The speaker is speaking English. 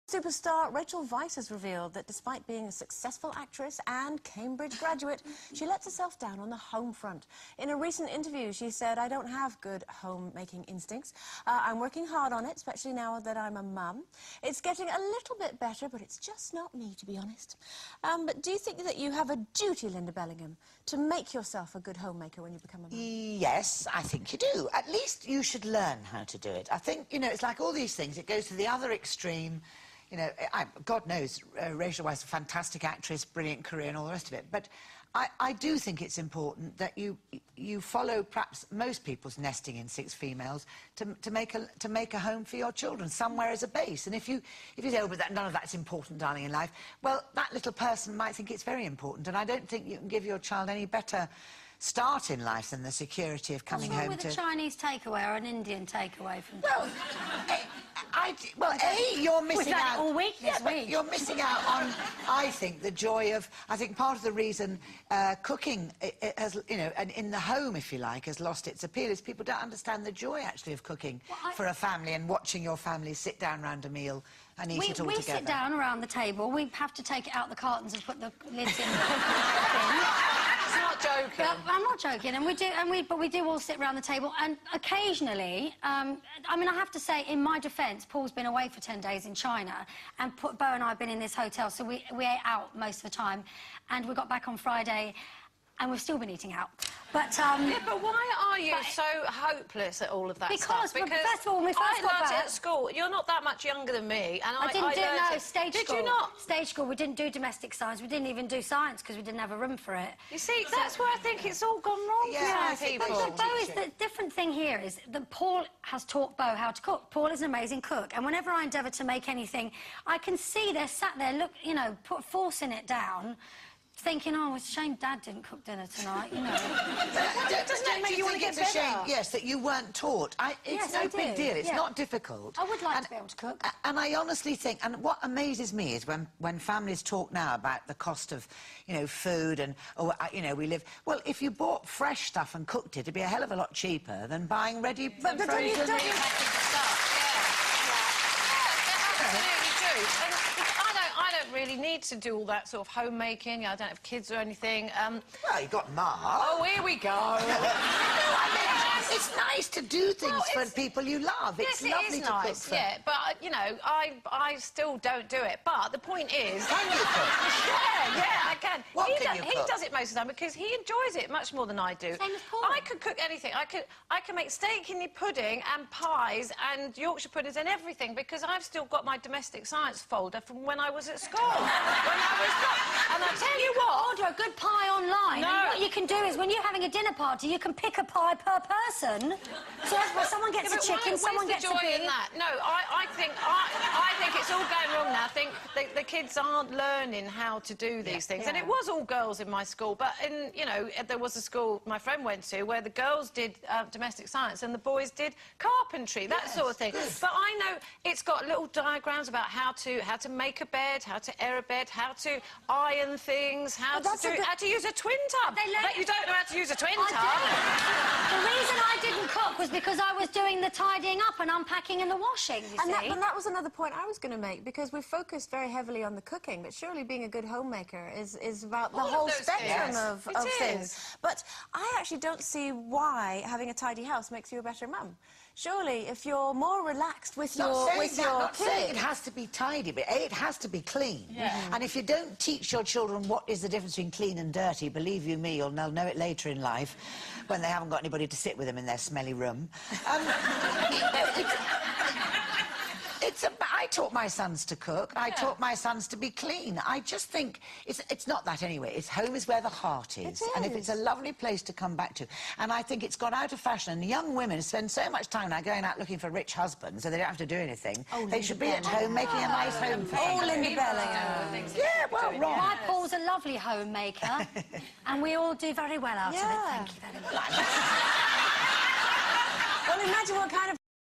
Superstar Rachel Weisz has revealed that despite being a successful actress and Cambridge graduate, she lets herself down on the home front. In a recent interview, she said, "I don't have good homemaking instincts. I'm working hard on it, especially now that I'm a mum. It's getting a little bit better, but it's just not me, to be honest." But do you think that you have a duty, Linda Bellingham, to make yourself a good homemaker when you become a mum? Yes, I think you do. At least you should learn how to do it. I think, you know, it's like all these things. It goes to the other extreme. You know, God knows, Rachel Weisz, a fantastic actress, brilliant career and all the rest of it. But I do think it's important that you follow perhaps most people's nesting instincts, females, to make a home for your children somewhere as a base. And if you say, "Oh, but none of that's important, darling, in life," well, that little person might think it's very important. And I don't think you can give your child any better start in life than the security of coming home to... What's wrong with a Chinese takeaway or an Indian takeaway from... Well, you're missing out... all week this week. You're missing out on, I think, the joy of... I think part of the reason cooking has, you know, and in the home, if you like, has lost its appeal is people don't understand the joy, actually, of cooking for a family and watching your family sit down round a meal and eat it all together. We sit down around the table. We have to take it out the cartons and put the lids in the bin. It's not joking. But I'm not joking, but we do all sit around the table, and occasionally, I mean, I have to say, in my defence, Paul's been away for 10 days in China, and Bo and I have been in this hotel, so we ate out most of the time, and we got back on Friday, and we've still been eating out. But, yeah, but why are you so hopeless at all of that stuff? Because, first of all, when we first got back... I learned it at school. You're not that much younger than me, and I didn't do it. Stage school. Did you not? Stage school, we didn't do domestic science. We didn't even do science because we didn't have a room for it. You see, that's where I think it's all gone wrong for some people. But Bo is the different thing here is that Paul has taught Bo how to cook. Paul is an amazing cook, and whenever I endeavour to make anything, I can see they're sat there, look, you know, forcing it down, thinking, "Oh, it's a shame Dad didn't cook dinner tonight," you know. Doesn't that make you want to get better? It's a shame, yes, that you weren't taught. It's no big deal. It's not difficult. I would like to be able to cook. And I honestly think, and what amazes me is when families talk now about the cost of, you know, food and, you know, we live... Well, if you bought fresh stuff and cooked it, it'd be a hell of a lot cheaper than buying ready... But don't you... Absolutely do. I don't really need to do all that sort of homemaking. I don't have kids or anything. Well, you've got Mark. Oh, here we go. It's nice to do things for people you love. It's lovely to cook for. Yeah, but, you know, I still don't do it. But the point is... Can you cook? Yeah, I can. What can you cook? He does it most of the time because he enjoys it much more than I do. Same as Paul. I could cook anything. I can make steak, kidney pudding and pies and Yorkshire puddings and everything because I've still got my domestic science folder from when I was at school. And I tell you what... Order a good pie online. No. And what you can do is, when you're having a dinner party, you can pick a pie per person. So someone gets a chicken, someone gets a beef. No, I think it's all going wrong now. I think the kids aren't learning how to do these things. And it was all girls in my school, but you know, there was a school my friend went to where the girls did domestic science and the boys did carpentry, that sort of thing. But I know it's got little diagrams about how to make a bed, how to air a bed, how to iron things, how to use a twin tub. But you don't know how to use a twin tub. The reason I didn't cook was because I was doing the tidying up and unpacking and the washing, you see. And that was another point I was going to make, because we focused very heavily on the cooking, but surely being a good homemaker is about the whole spectrum of things. But I actually don't see why having a tidy house makes you a better mum. Surely, if you're more relaxed with your kids... It has to be tidy, but it has to be clean. And if you don't teach your children what is the difference between clean and dirty, believe you me, they'll know it later in life when they haven't got anybody to sit with them in their smelly room. I taught my sons to cook. I taught my sons to be clean. I just think it's not that anyway. Home is where the heart is. And if it's a lovely place to come back to. And I think it's gone out of fashion. And young women spend so much time now going out looking for rich husbands so they don't have to do anything. They should be at home making a nice home for them. Linda Bellingham. Yeah, well, wrong. My Paul's a lovely homemaker, and we all do very well out of it. Thank you very much. Well, imagine what kind of